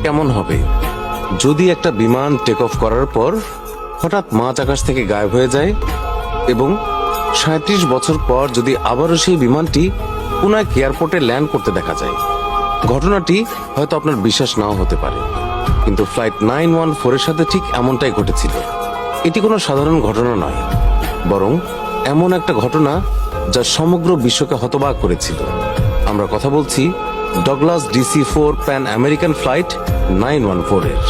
কেমন হবে যদি একটা বিমান টেক অফ করার পর হঠাৎ মাঝ আকাশ থেকে গায়েব হয়ে যায় এবং ৩৭ বছর পর যদি আবারও সেই বিমানটি পুনঃ এয়ারপোর্টে ল্যান্ড করতে দেখা যায়। ঘটনাটি হয়তো আপনার বিশ্বাস নাও হতে পারে, কিন্তু ফ্লাইট 914 এর সাথে ঠিক এমনটাই ঘটেছিল। এটি কোনো সাধারণ ঘটনা নয়, বরং এমন একটা ঘটনা যা সমগ্র বিশ্বকে হতবাক করেছিল। আমরা কথা বলছি Douglas DC-4 pan American flight 914 এর,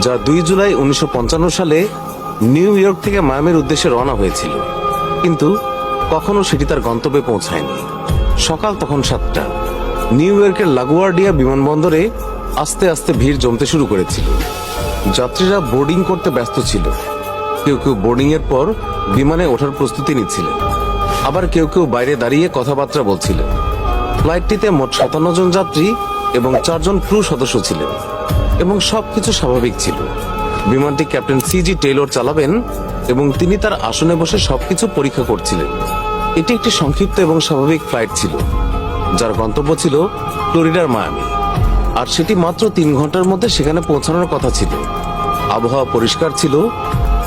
যা 2 জুলাই 1955 সালে নিউ ইয়র্ক থেকে মায়ামির উদ্দেশ্যে রওনা হয়েছিল, কিন্তু কখনো সেটি তার গন্তব্যে পৌঁছায়নি। সকাল তখন 7টা। নিউ ইয়র্কের লাগুয়ার্ডিয়া বিমানবন্দরে আস্তে আস্তে ভিড় জমতে শুরু করেছিল। যাত্রীরা বোর্ডিং করতে ব্যস্ত ছিল। কেউ কেউ বোর্ডিং এর পর বিমানে ওঠার প্রস্তুতি নিচ্ছিলেন, আবার কেউ কেউ বাইরে দাঁড়িয়ে কথাবার্তা বলছিলেন। ফ্লাইটটিতে মোট 57 জন যাত্রী এবং 4 জন ক্রু সদস্য ছিলেন এবং সবকিছু স্বাভাবিক ছিল। বিমানটি ক্যাপ্টেন CG টেইলর চালাবেন এবং তিনি তার আসনে বসে সবকিছু পরীক্ষা করছিলেন। এটি একটি সংক্ষিপ্ত এবং স্বাভাবিক ফ্লাইট ছিল, যার গন্তব্য ছিল ফ্লোরিডার মায়ামি, আর সেটি মাত্র 3 ঘন্টার মধ্যে সেখানে পৌঁছানোর কথা ছিল। আবহাওয়া পরিষ্কার ছিল,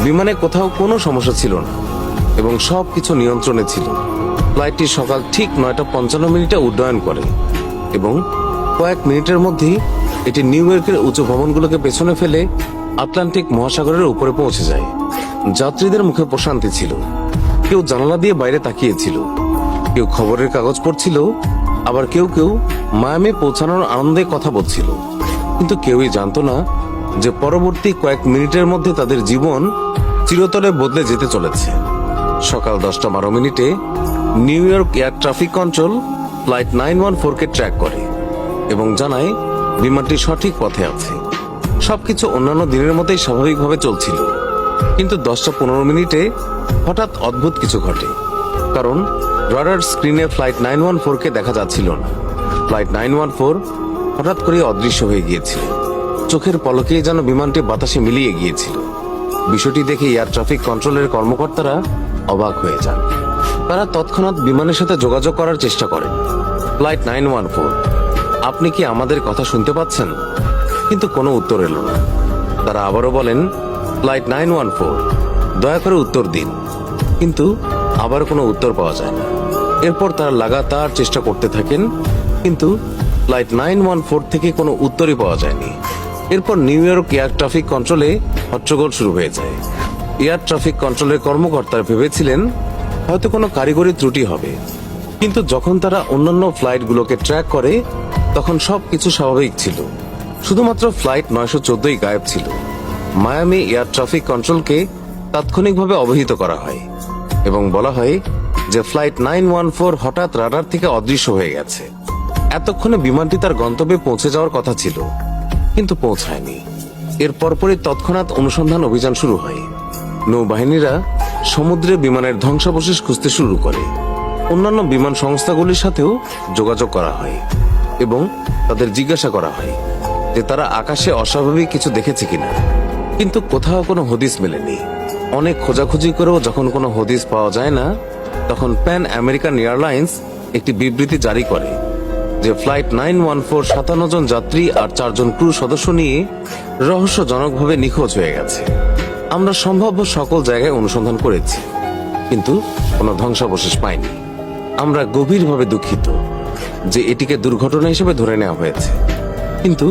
বিমানে কোথাও কোনো সমস্যা ছিল না এবং সবকিছু নিয়ন্ত্রণে ছিল। ফ্লাইটটি সকাল ঠিক 9:55 উড্ডয়ন করে এবং কয়েক মিনিটের মধ্যেই এটি নিউ ইয়র্কের উঁচু ভবনগুলোকে পেছনে ফেলে আটলান্টিক মহাসাগরের উপরে পৌঁছে যায়। যাত্রীদের মুখে প্রশান্তি ছিল। কেউ জানালা দিয়ে বাইরে তাকিয়েছিল, কেউ খবরের কাগজ পড়ছিল, আবার কেউ কেউ মায়ামি পৌঁছানোর আনন্দে কথা বলছিল। কিন্তু কেউই জানতো না যে পরবর্তী কয়েক মিনিটের মধ্যে তাদের জীবন চিরতরে বদলে যেতে চলেছে। সকাল 10:12 new York air traffic control flight 914 কে ট্র্যাক করে এবং জানায় বিমানটি সঠিক পথে আছে। সবকিছু অন্যান্য দিনের মতোই স্বাভাবিকভাবে চলছিল, কিন্তু 10:15 হঠাৎ অদ্ভুত কিছু ঘটে, কারণ রাডার স্ক্রিনে ফ্লাইট 914 কে দেখা যাচ্ছিল না। ফ্লাইট 914 হঠাৎ করে অদৃশ্য হয়ে গিয়েছিল। চোখের পলকেই যেন বিমানটি বাতাসে মিলিয়ে গিয়েছিল। বিষয়টি দেখে এয়ার ট্রাফিক কন্ট্রোলের কর্মকর্তারা অবাক হয়ে যান। তারা তৎক্ষণাৎ বিমানের সাথে যোগাযোগ করার চেষ্টা করেন। ফ্লাইট 914, আপনি কি আমাদের কথা শুনতে পাচ্ছেন? কিন্তু কোনো উত্তর এলো না। তারা আবারও বলেন, ফ্লাইট 914, দয়া করে উত্তর দিন। কিন্তু আবার কোনো উত্তর পাওয়া যায় না। এরপর তারা লাগাতার চেষ্টা করতে থাকেন, কিন্তু ফ্লাইট 914 থেকে কোনো উত্তরই পাওয়া যায়নি। এরপর নিউ ইয়র্ক এয়ার ট্রাফিক কন্ট্রোলে হট্টগোল শুরু হয়ে যায়। এয়ার ট্রাফিক কন্ট্রোলের কর্মকর্তারা ভেবেছিলেন হয়তো কোনো কারিগরি ত্রুটি হবে, কিন্তু যখন তারা অন্যান্য ফ্লাইটগুলোকে ট্র্যাক করে তখন সবকিছু স্বাভাবিক ছিল। শুধুমাত্র ফ্লাইট 914 গায়েব ছিল। মায়ামি এয়ার ট্রাফিক কন্ট্রোলকে তাৎক্ষণিকভাবে অবহিত করা হয় এবং বলা হয় যে ফ্লাইট 914 হঠাৎ রাডার থেকে অদৃশ্য হয়ে গেছে। এতক্ষণে বিমানটি তার গন্তব্যে পৌঁছে যাওয়ার কথা ছিল, কিন্তু পৌঁছায়নি। এর পরপরই তৎক্ষণাৎ অনুসন্ধান অভিযান শুরু হয়। নৌবাহিনীরা সমুদ্রে বিমানের ধ্বংসাবশেষ খুঁজতে শুরু করে। অন্যান্য বিমান সংস্থাগুলির সাথেও যোগাযোগ করা হয় এবং তাদের জিজ্ঞাসা করা হয় যে তারা আকাশে অস্বাভাবিক কিছু দেখেছে কিনা, কিন্তু কোথাও কোনো হদিস মেলেনি। অনেক খোঁজাখুঁজি করেও যখন কোনো হদিস পাওয়া যায় না, তখন প্যান আমেরিকান এয়ারলাইন্স একটি বিবৃতি জারি করে যে ফ্লাইট 914 57 জন যাত্রী আর 4 জন ক্রু সদস্য নিয়ে রহস্যজনকভাবে নিখোঁজ হয়ে গেছে। আমরা সম্ভাব্য সকল জায়গায় অনুসন্ধান করেছি, কিন্তু কোনো ধ্বংসাবশেষ পাইনি। আমরা গভীরভাবে দুঃখিত যে এটিকে দুর্ঘটনা হিসেবে ধরে নেওয়া হয়েছে, কিন্তু